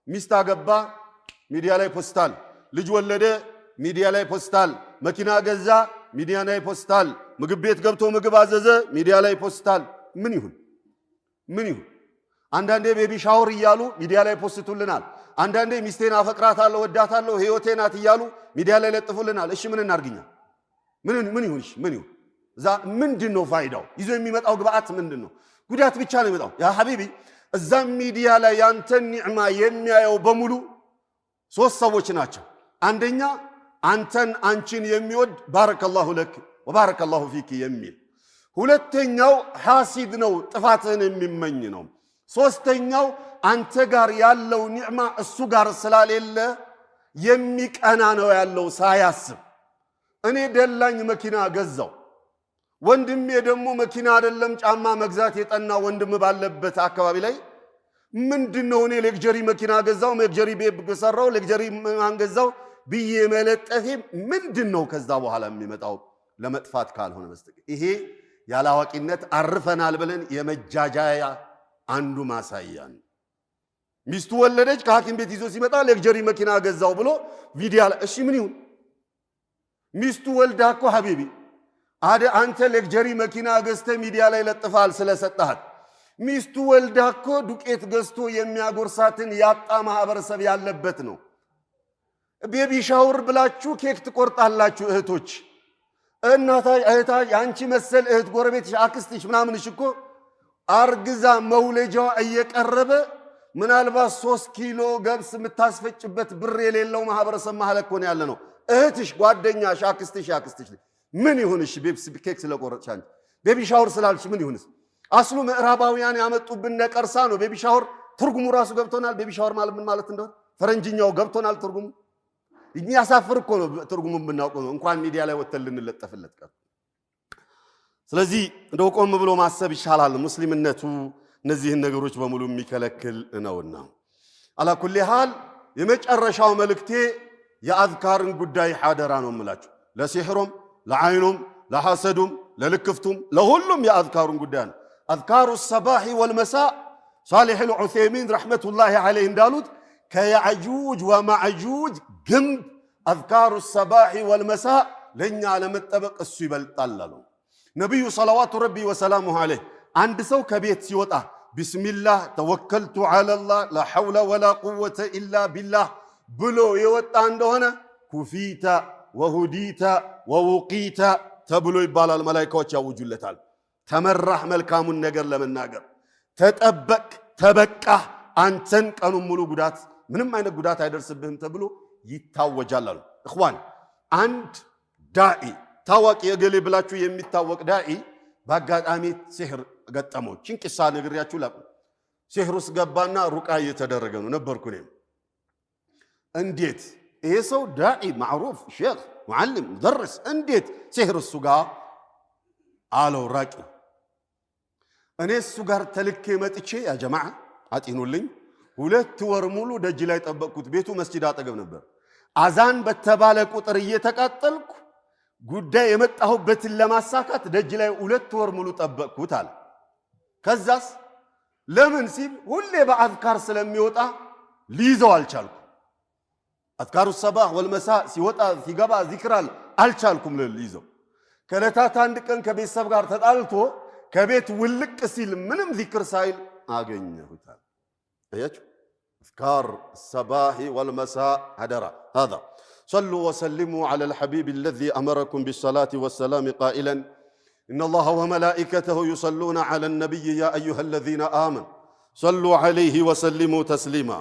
ሚስት አገባ ሚዲያ ላይ ፖስታል ልጅ ወለደ ሚዲያ ላይ ፖስታል መኪና ገዛ ሚዲያ ላይ ፖስታል ምግብ ቤት ገብቶ ምግብ አዘዘ ሚዲያ ላይ ፖስታል ምን ይሁን አንዳንዴ ቤቢ ሻወር ይያሉ ሚዲያ ላይ ፖስቱልናል አንዳንዴ ሚስቴን አፈቅራታለሁ ወዳታለሁ ህይወቴ ናት ይያሉ ሚዲያ ላይ ለጥፉልናል እሺ ምን እናርግኛ ምን ይሁን እዛ ምንድነው ፋይዳው ይዞ የሚመጣው ግብአት ምንድነው ጉዳት ብቻ ነው የሚመጣው ያ ሐቢቢ እዛ ሚዲያ ላይ ያንተን ኒዕማ የሚያየው በሙሉ ሶስት ሰዎች ናቸው አንደኛ አንተን አንቺን የሚወድ ባረከላሁ ለክ ወባረከላሁ ፊኪ የሚል ሁለተኛው ሐሲድ ነው ጥፋትህን የሚመኝ ነው ሶስተኛው አንተ ጋር ያለው ኒዕማ እሱ ጋር ስላሌለ የሚቀና ነው ያለው ሳያስብ እኔ ደላኝ መኪና ገዛው ወንድሜ ደግሞ መኪና አይደለም ጫማ መግዛት የጠና ወንድም ባለበት አካባቢ ላይ ምንድነው እኔ ሌክጀሪ መኪና ገዛው ሌክጀሪ ቤት ገሰራው ሌክጀሪ ማን ገዛው ብዬ መለጠፌ ምንድነው ከዛ በኋላ የሚመጣው ለመጥፋት ካልሆነ በስተቀር ይሄ ያላዋቂነት አርፈናል ብለን የመጃጃያ አንዱ ማሳያን ሚስቱ ወለደች ከሐኪም ቤት ይዞ ሲመጣ ሌክጀሪ መኪና ገዛው ብሎ ቪዲዮ እሺ ምን ይሁን ሚስቱ ወልዳኮ ሐቢቢ አንተ ሌክጀሪ መኪና ገዝተ ሚዲያ ላይ ለጥፋል ስለሰጣት ሚስቱ ወልዳኮ ዱቄት ገዝቶ የሚያጎርሳትን ያጣ ማህበረሰብ ያለበት ነው ቤቢ ሻወር ብላችሁ ኬክ ትቆርጣላችሁ እህቶች እህታ አንቺ መሰል እህት ጎረቤትሽ አክስትሽ ምናምንሽ እኮ አርግዛ መውለጃው እየቀረበ ምናልባት 3 ኪሎ ገብስ የምታስፈጭበት ብር የሌለው ማህበረሰብ ማህለክ ሆነ ያለ ነው እህትሽ ጓደኛሽ አክስትሽ ምን ይሁንሽ ኬክ ስለቆረጥሽ አንቺ ቤቢ ሻወር ስላልሽ ምን ይሁንስ አስሉ ምዕራባውያን ያመጡብን ነቀርሳ ነው ቤቢ ሻወር ትርጉሙ ራሱ ገብቶናል ቤቢ ሻወር ማለት ምን ማለት እንደሆነ ፈረንጅኛው ገብቶናል ትርጉሙ ያሳፍር እኮ ነው ትርጉሙን ብናውቀው ነው እንኳን ሚዲያ ላይ ወተን ልንለጠፍለት ቀር ስለዚህ እንደው ቆም ብሎ ማሰብ ይሻላል ሙስሊምነቱ እነዚህን ነገሮች በሙሉ የሚከለክል ነውና አላ ኩሊ ሐል የመጨረሻው መልእክቴ የአዝካርን ጉዳይ ሐደራ ነው የምላችሁ ለሲህሩም ለዓይኑም ለሐሰዱም ለልክፍቱም ለሁሉም የአዝካሩን ጉዳይ ነው አዝካሩ الصباح والمساء صالح العثيمين رحمه الله عليه እንዳሉት ከያጁጅ ወማጁጅ ግንብ አዝካሩ الصباح والمساء ለኛ ለመጠበቅ እሱ ይበልጣል አሉ ነብዩ ሰለዋቱ ረቢ ወሰላሙሁ ዐለይሂ አንድ ሰው ከቤት ሲወጣ ቢስሚላህ ተወከልቱ ዐለላህ ላ ሐውለ ወላ ቁወተ ኢላ ቢላህ ብሎ የወጣ እንደሆነ ኩፊታ ወሁዲታ ወውቂታ ተብሎ ይባላል መላእክቶች ያውጁለታል ተመራህ መልካሙን ነገር ለመናገር ተጠበቅ ተበቃ አንተን ቀኑን ሙሉ ጉዳት ምንም አይነት ጉዳት አይደርስብህም ተብሎ ይታወጃል አሉ እخوان አንድ ዳኢ ታዋቂ የገሌ ብላችሁ የሚታወቅ ዳኢ ባጋጣሚ ሲህር ገጠመው ጭንቅሳ ነግሪያችሁ ላቁ ሲህሩስ ገባና ሩቃ እየተደረገ ነው ነበርኩ እኔ እንዴት ይሄ ሰው ዳኢ معروف ሼክ ሙዓልም درس እንዴት ሲህሩስ ጋር አለው ራቂ እኔ እሱ ጋር ተልኬ መጥቼ ያ ጀማዓ አጢኑልኝ 2 ወር ሙሉ ደጅ ላይ ጠበቅኩት ቤቱ መስጂድ አጠገብ ነበር አዛን በተባለ ቁጥር እየተቃጠልኩ ጉዳይ የመጣሁበትን ለማሳካት ደጅ ላይ 2 ወር ሙሉ ጠበቅኩት አለ ከዛስ ለምን ሲል ሁሌ በአዝካር ስለሚወጣ ሊይዘው አልቻልኩ አዝካሩ الصباح والمساء ሲወጣ ሲገባ ዚክራል አልቻልኩም ሊይዘው ከለታት አንድ ቀን ከቤተሰብ ጋር ተጣልቶ ከቤት ውልቅ ሲል ምንም ዚክር ሳይል አገኘሁት አያችሁ أذكار الصباح والمساء هدرا هذا صلوا وسلموا على الحبيب الذي أمركم بالصلاة والسلام قائلا إن الله وملائكته يصلون على النبي يا أيها الذين آمنوا صلوا عليه وسلموا تسليما